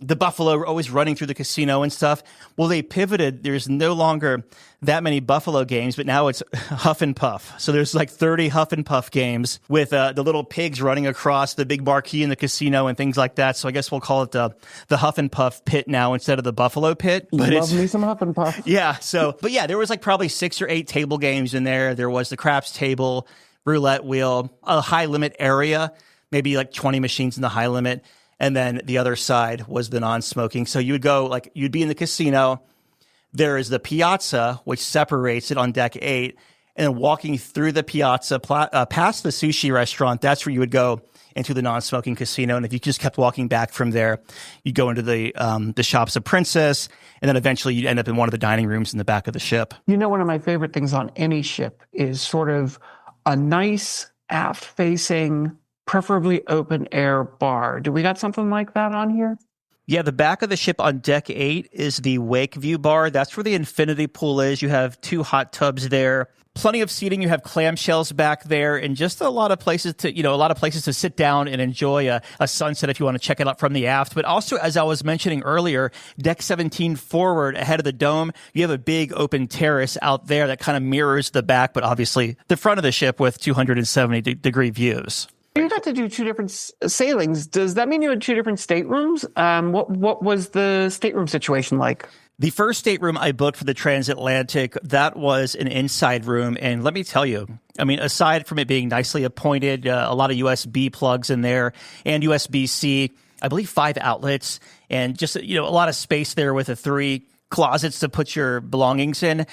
the buffalo always running through the casino and stuff. Well, they pivoted. There's no longer that many buffalo games, but now it's Huff and Puff. So there's like 30 Huff and Puff games with the little pigs running across the big marquee in the casino and things like that. So I guess we'll call it the Huff and Puff Pit now instead of the Buffalo Pit. But love me some Huff and Puff. Yeah. But yeah, there was like probably 6 or 8 table games in there. There was the craps table, roulette wheel, a high limit area, maybe like 20 machines in the high limit. And then the other side was the non-smoking. So you would go, you'd be in the casino. There is the piazza, which separates it on deck 8. and then walking through the piazza past the sushi restaurant, that's where you would go into the non-smoking casino. And if you just kept walking back from there, you'd go into the shops of Princess, and then eventually you'd end up in one of the dining rooms in the back of the ship. You know, one of my favorite things on any ship is sort of a nice aft-facing, preferably open-air bar. Do we got something like that on here? Yeah, the back of the ship on deck 8 is the Wake View Bar. That's where the infinity pool is. You have 2 hot tubs there. Plenty of seating. You have clamshells back there, and just a lot of places to sit down and enjoy a sunset if you want to check it out from the aft. But also, as I was mentioning earlier, deck 17 forward ahead of the dome, you have a big open terrace out there that kind of mirrors the back, but obviously the front of the ship with 270-degree views. You got to do 2 different sailings. Does that mean you had 2 different staterooms? What was the stateroom situation like? The first stateroom I booked for the transatlantic, that was an inside room. And let me tell you, I mean, aside from it being nicely appointed, a lot of USB plugs in there and USB-C, I believe 5 outlets, and just, a lot of space there with the 3 closets to put your belongings in.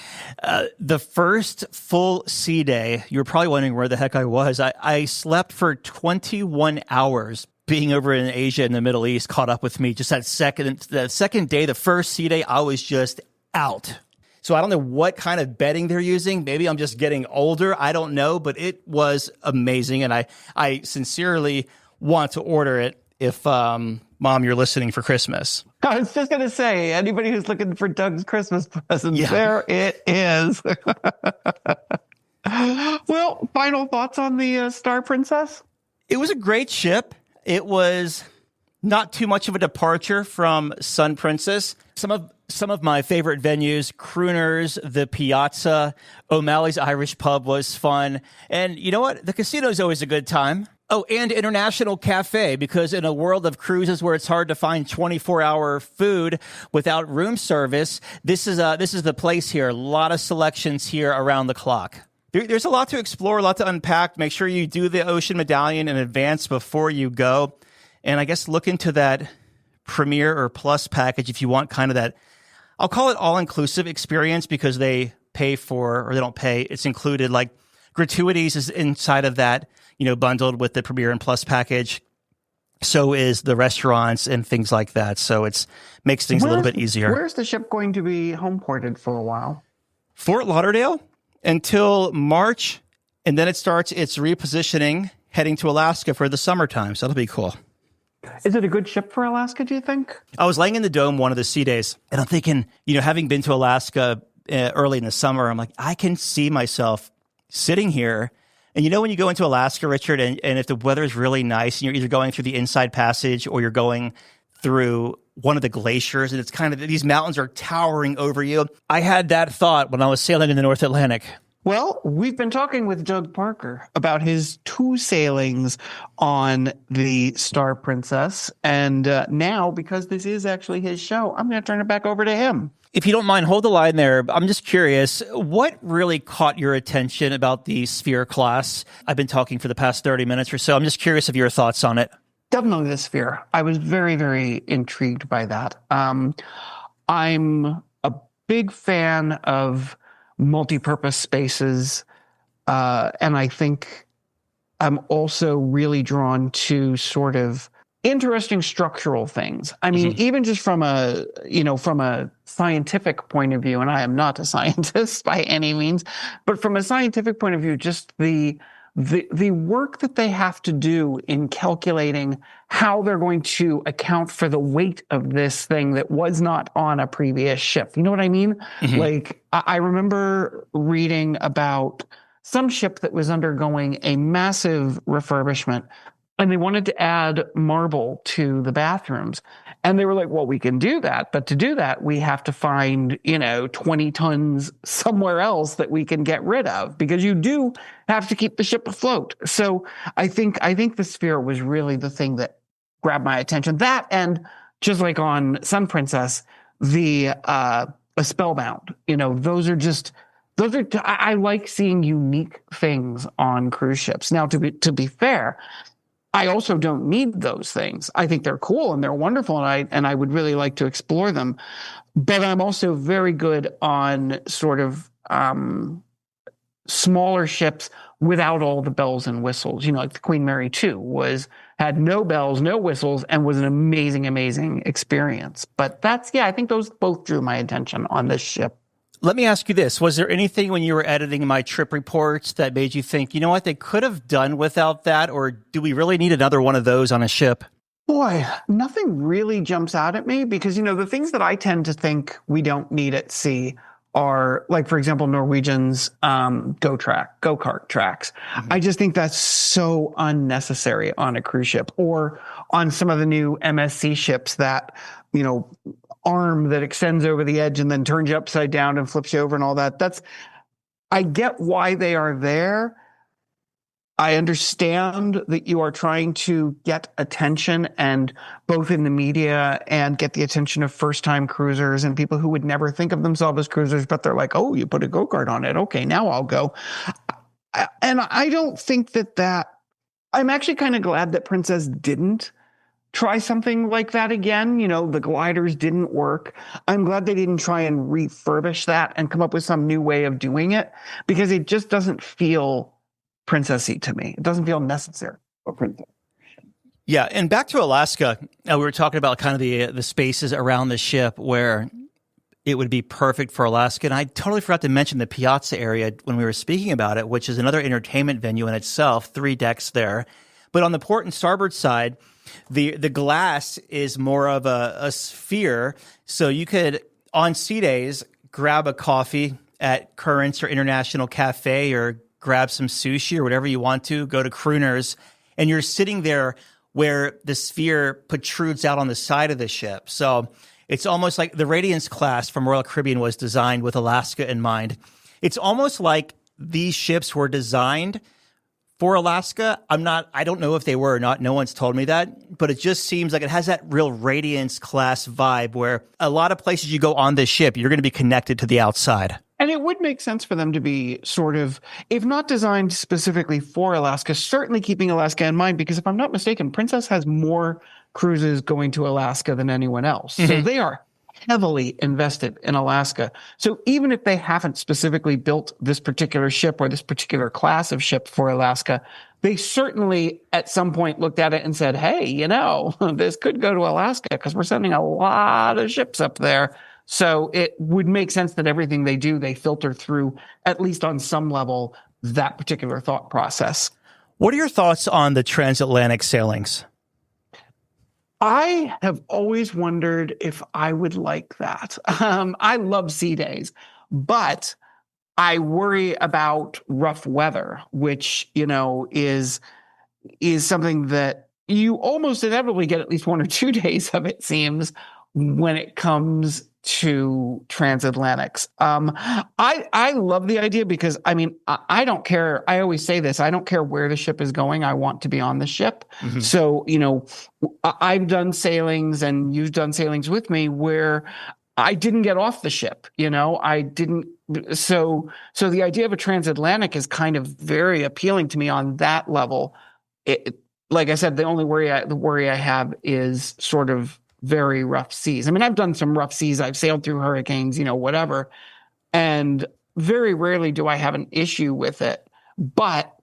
The first full sea day, you were probably wondering where the heck I was. I slept for 21 hours. Being over in Asia and the Middle East caught up with me. Just that second day, the first sea day, I was just out. So I don't know what kind of bedding they're using. Maybe I'm just getting older. I don't know, but it was amazing. And I sincerely want to order it if, Mom, you're listening for Christmas. I was just going to say, anybody who's looking for Doug's Christmas present, There it is. Well, final thoughts on the Star Princess? It was a great ship. It was not too much of a departure from Sun Princess. Some of my favorite venues, Crooners, the Piazza, O'Malley's Irish Pub was fun. And you know what? The casino is always a good time. Oh, and International Cafe, because in a world of cruises where it's hard to find 24-hour food without room service, this is the place here. A lot of selections here around the clock. There's a lot to explore, a lot to unpack. Make sure you do the Ocean Medallion in advance before you go. And I guess look into that Premier or Plus package if you want kind of that, I'll call it all-inclusive experience, because they pay for, or they don't pay, it's included, like gratuities is inside of that, bundled with the Premier and Plus package. So is the restaurants and things like that. So it makes things a little bit easier. Where's the ship going to be home ported for a while? Fort Lauderdale until March, and then it starts its repositioning, heading to Alaska for the summertime. So that'll be cool. Is it a good ship for Alaska, do you think? I was laying in the dome one of the sea days, and I'm thinking, having been to Alaska early in the summer, I'm like, I can see myself sitting here. And when you go into Alaska, Richard, and if the weather is really nice, and you're either going through the Inside Passage or you're going through one of the glaciers, and it's kind of, these mountains are towering over you. I had that thought when I was sailing in the North Atlantic. Well, we've been talking with Doug Parker about his 2 sailings on the Star Princess. And now, because this is actually his show, I'm going to turn it back over to him. If you don't mind, hold the line there. I'm just curious, what really caught your attention about the Sphere class? I've been talking for the past 30 minutes or so. I'm just curious of your thoughts on it. Definitely the Sphere. I was very, very intrigued by that. I'm a big fan of multi-purpose spaces, and I think I'm also really drawn to sort of interesting structural things. I mean, even just from a scientific point of view, and I am not a scientist by any means, but from a scientific point of view, just the work that they have to do in calculating how they're going to account for the weight of this thing that was not on a previous ship. You know what I mean? Like, I remember reading about some ship that was undergoing a massive refurbishment, and they wanted to add marble to the bathrooms. And they were like, well, we can do that. But to do that, we have to find, 20 tons somewhere else that we can get rid of, because you do have to keep the ship afloat. So I think the Sphere was really the thing that grabbed my attention. That, and just like on Sun Princess, the Spellbound, I like seeing unique things on cruise ships. Now, to be fair, I also don't need those things. I think they're cool and they're wonderful, and I would really like to explore them. But I'm also very good on sort of smaller ships without all the bells and whistles. Like the Queen Mary 2 had no bells, no whistles, and was an amazing, amazing experience. But I think those both drew my attention on this ship. Let me ask you this. Was there anything when you were editing my trip reports that made you think, you know what, they could have done without that? Or do we really need another one of those on a ship? Boy, nothing really jumps out at me because, the things that I tend to think we don't need at sea are, like, for example, Norwegian's go-kart tracks. Mm-hmm. I just think that's so unnecessary on a cruise ship, or on some of the new MSC ships that, arm that extends over the edge and then turns you upside down and flips you over and all that. I get why they are there. I understand that you are trying to get attention, and both in the media, and get the attention of first-time cruisers and people who would never think of themselves as cruisers, but they're like, oh, you put a go-kart on it. Okay, now I'll go. And I don't think that I'm actually kind of glad that Princess didn't try something like that again. The gliders didn't work. I'm glad they didn't try and refurbish that and come up with some new way of doing it, because it just doesn't feel princessy to me. It doesn't feel necessary for princess. Yeah, and back to Alaska, we were talking about kind of the spaces around the ship where it would be perfect for Alaska. And I totally forgot to mention the Piazza area when we were speaking about it, which is another entertainment venue in itself, 3 decks there. But on the port and starboard side, the glass is more of a sphere. So you could, on sea days, grab a coffee at Currents or International Cafe, or grab some sushi or whatever you want to, go to Crooners, and you're sitting there where the sphere protrudes out on the side of the ship. So it's almost like the Radiance class from Royal Caribbean was designed with Alaska in mind. It's almost like these ships were designed for Alaska. I don't know if they were or not. No one's told me that, but it just seems like it has that real Radiance class vibe where a lot of places you go on this ship, you're going to be connected to the outside. And it would make sense for them to be sort of, if not designed specifically for Alaska, certainly keeping Alaska in mind, because if I'm not mistaken, Princess has more cruises going to Alaska than anyone else. Mm-hmm. So they are heavily invested in Alaska. So even if they haven't specifically built this particular ship or this particular class of ship for Alaska, they certainly at some point looked at it and said, hey, this could go to Alaska because we're sending a lot of ships up there. So it would make sense that everything they do, they filter through, at least on some level, that particular thought process. What are your thoughts on the transatlantic sailings? I have always wondered if I would like that. I love sea days, but I worry about rough weather, which, is something that you almost inevitably get at least 1 or 2 days of, it seems, when it comes to transatlantics. I love the idea because, I don't care. I always say this. I don't care where the ship is going. I want to be on the ship. Mm-hmm. So, I've done sailings, and you've done sailings with me, where I didn't get off the ship. I didn't. So the idea of a transatlantic is kind of very appealing to me on that level. Like I said, the worry I have is sort of very rough seas. I've done some rough seas. I've sailed through hurricanes, whatever. And very rarely do I have an issue with it. But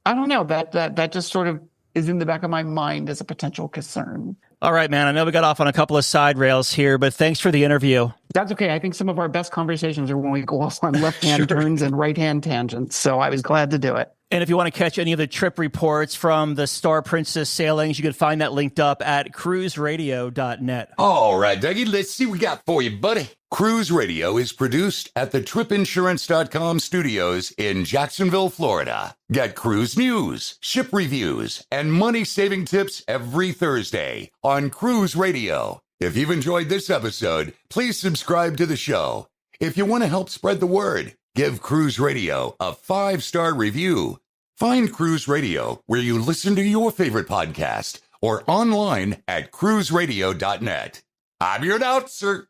I don't know, that just sort of is in the back of my mind as a potential concern. All right, man. I know we got off on a couple of side rails here, but thanks for the interview. That's okay. I think some of our best conversations are when we go off on left-hand turns and right-hand tangents. So I was glad to do it. And if you want to catch any of the trip reports from the Star Princess sailings, you can find that linked up at cruiseradio.net. All right, Dougie, let's see what we got for you, buddy. Cruise Radio is produced at the tripinsurance.com studios in Jacksonville, Florida. Get cruise news, ship reviews, and money-saving tips every Thursday on Cruise Radio. If you've enjoyed this episode, please subscribe to the show. If you want to help spread the word, give Cruise Radio a 5-star review. Find Cruise Radio where you listen to your favorite podcast or online at cruiseradio.net. I'm your announcer,